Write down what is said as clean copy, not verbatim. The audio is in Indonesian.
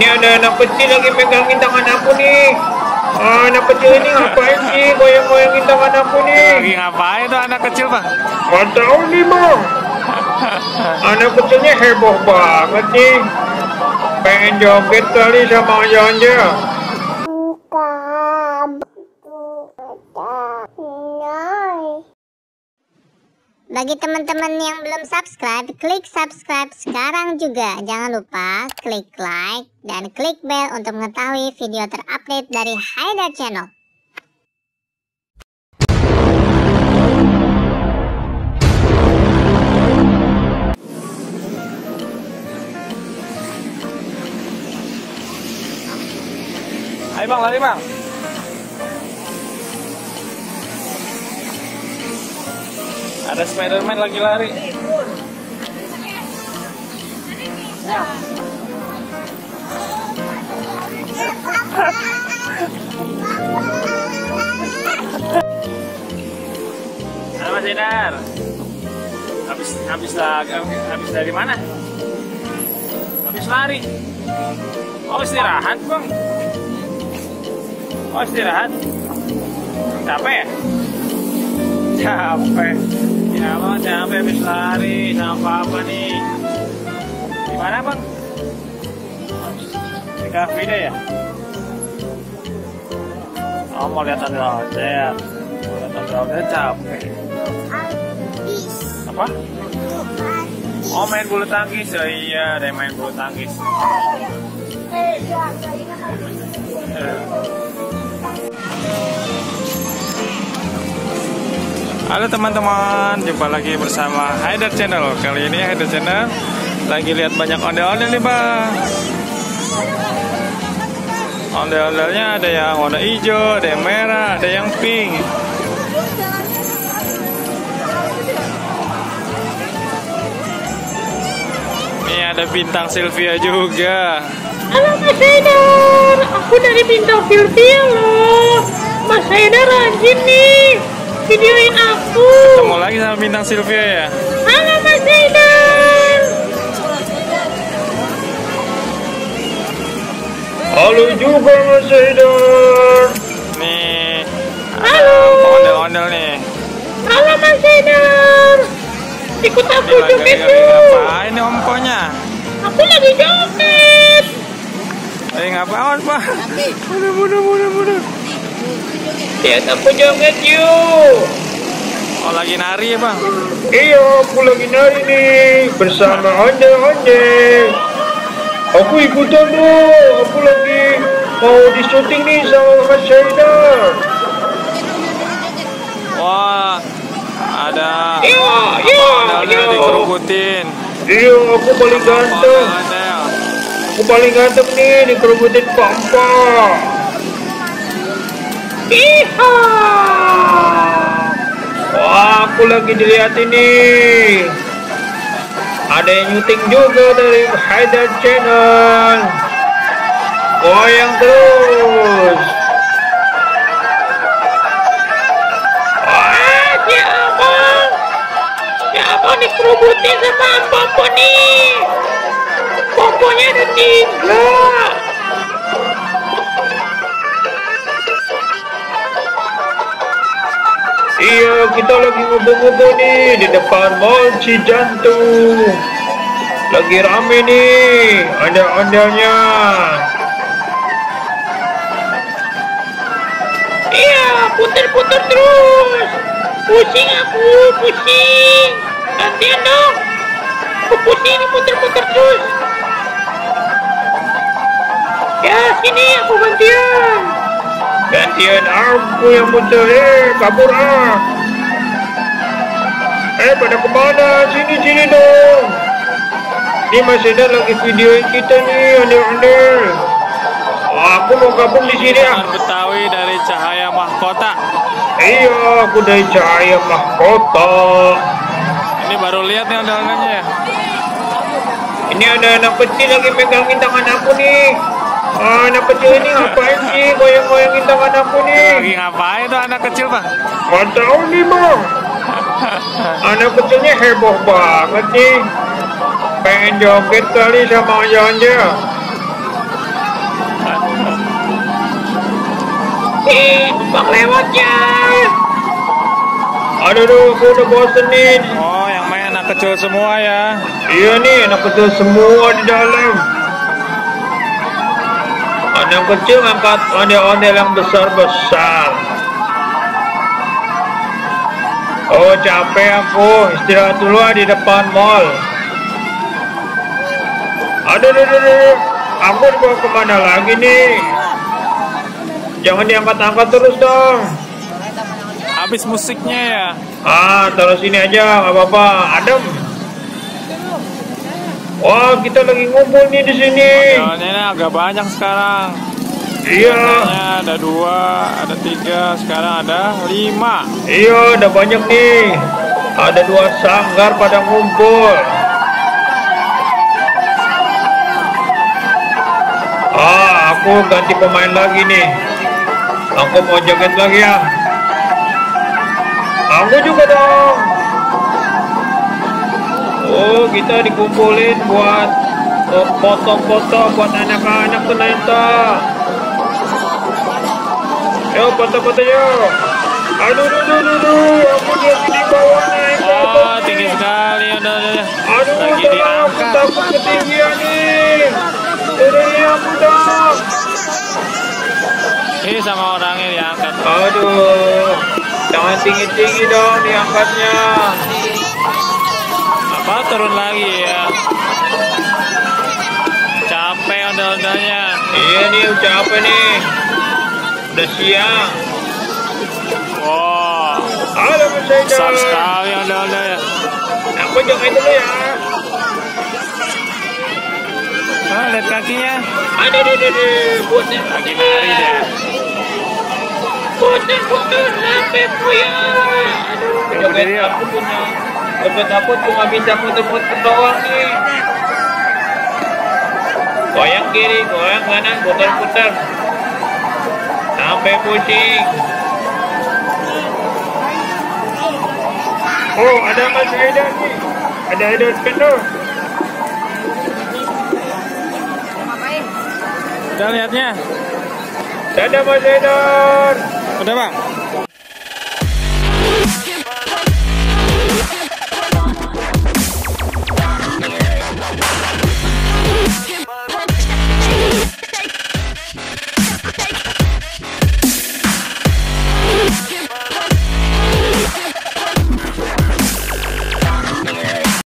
Ini ada anak kecil lagi megangin tangan aku nih. Anak kecil ini ngapain sih goyang-goyangin tangan aku nih? Lagi ngapain tuh anak kecil, Bang? Gak tahu nih, Bang. Anak kecilnya heboh banget nih. Pengen joget kali sama Anja. Bagi teman-teman yang belum subscribe, klik subscribe sekarang juga. Jangan lupa klik like dan klik bell untuk mengetahui video terupdate dari Haidar Channel. Ayo Bang, lari Bang. Ada Spiderman lagi lari. Halo Mas Haidar. Habis dari mana? Habis lari. Oh, istirahat Bang. Oh, istirahat. Capek ya? Capek. Ya Bang, capek habis lari. Sama apa nih? Di mana Bang? Di kafe deh ya? Oh, mau lihat ondel-ondel. Mau lihat ondel-ondel capek. Apa? Oh, main bulu tangkis. Oh iya, ada yang main bulu tangkis. Halo teman-teman, jumpa lagi bersama Haidar Channel. Kali ini Haidar Channel lagi lihat banyak ondel-ondel nih Bang. Ondel-ondelnya ada yang warna hijau, ada yang merah, ada yang pink. Nih ada bintang Sylvia juga. Halo Mas Haidar, aku dari bintang Sylvia loh. Mas Haidar rajin nih videoin aku. Ketemu lagi sama bintang Sylvia ya. Halo Mas Haidar. Halo juga Mas Haidar. Nih Halo. ondel-ondel nih. Halo Mas Haidar. Ikut aku joget yuk. Ngapain nih omkonya? Aku lagi joget. Lagi ngapain Pak? Mudah. Lihat aku joget yuk. Oh, lagi nari ya Bang? Iya, aku lagi nari nih bersama ondel-ondel. Aku ikutan dong. Aku lagi mau di syuting nih sama Mas Haidar. Wah, ada Iya. dikerubutin. Iya, aku paling ganteng. Ondel-ondel. Aku paling ganteng nih dikerubutin Pampa. Iha. Wah, aku lagi dilihatin nih. Ada yang nyuting juga dari Haidar Channel. Goyang terus. Wah, siapa dikerubutin sama Pompo nih? Pomponya ada 3. Iya, kita lagi ngumpul-ngumpul nih di depan Mall Cijantung. Lagi rame nih, ondel-ondelnya. Iya, puter-puter terus. Pusing aku, pusing. Gantian dong. Aku pusing nih, puter-puter terus. Ya, sini aku gantian. Gantian aku yang muncul, kabur ah. Pada kemana? Sini dong. Ini Mas Haidar lagi videoin kita nih, ondel-ondel. Aku mau gabung di sini ah. Betawi dari Cahaya Mahkota. Iya, aku dari Cahaya Mahkota. Ini baru lihat nih ondel-ondelnya ya. Ini ada anak kecil lagi megangin tangan aku nih. Anak kecil ini ngapain sih goyang-goyangin tangan aku nih? Lagi ngapain tuh anak kecil Bang? Gak tahu nih Bang. Anak kecilnya heboh banget nih. Pengen joget kali sama Anja. Numpang lewatnya. Aduh, aku udah bosen nih. Oh, yang main anak kecil semua ya. Iya nih, anak kecil semua di dalam. Anak kecil angkat ondel-ondel yang besar-besar. Oh, capek aku. Istirahat dulu di depan mall. Aduh. Aku dibawa kemana lagi nih? Jangan diangkat-angkat terus dong. Habis musiknya ya. Taruh sini aja, nggak apa-apa. Adem. Wah, kita lagi ngumpul nih di sini. Ondel-ondelnya agak banyak sekarang. Iya. Biasanya ada 2, ada 3, sekarang ada 5. Iya, udah banyak nih. Ada 2 sanggar pada ngumpul. Aku ganti pemain lagi nih. Aku mau joget lagi ya. Aku juga dong. Oh, kita dikumpulin buat foto-foto buat anak-anak ternyata. Yo, foto-foto yuk. Aduh. Aku dia di bawah nih. Oh, tinggi sekali. Udah. Aduh, Lagi aku diangkat. takut ketinggian nih. Ini aku dong. Ini sama orangnya diangkat. Aduh, jangan tinggi-tinggi dong diangkatnya. Apa turun lagi ya? Capek ondel-ondelnya. Iya nih, capek nih. Udah siang. Wow, Halo, Mas besar Haidar. sekali ondel-ondelnya. Aku joget dulu ya. Lihat kakinya. Aduh, putar. Lagi nari deh. Putar, sampai puyeng. Aduh, joget aku punya. Joget aku cuma bisa putar-putar doang nih. Goyang kiri, goyang kanan, putar-putar. Sampai pusing. Oh, ada Mas Haidar nih. Ada Haidar Spendo. Udah lihatnya. Dadah Mas Haidar. Udah bang.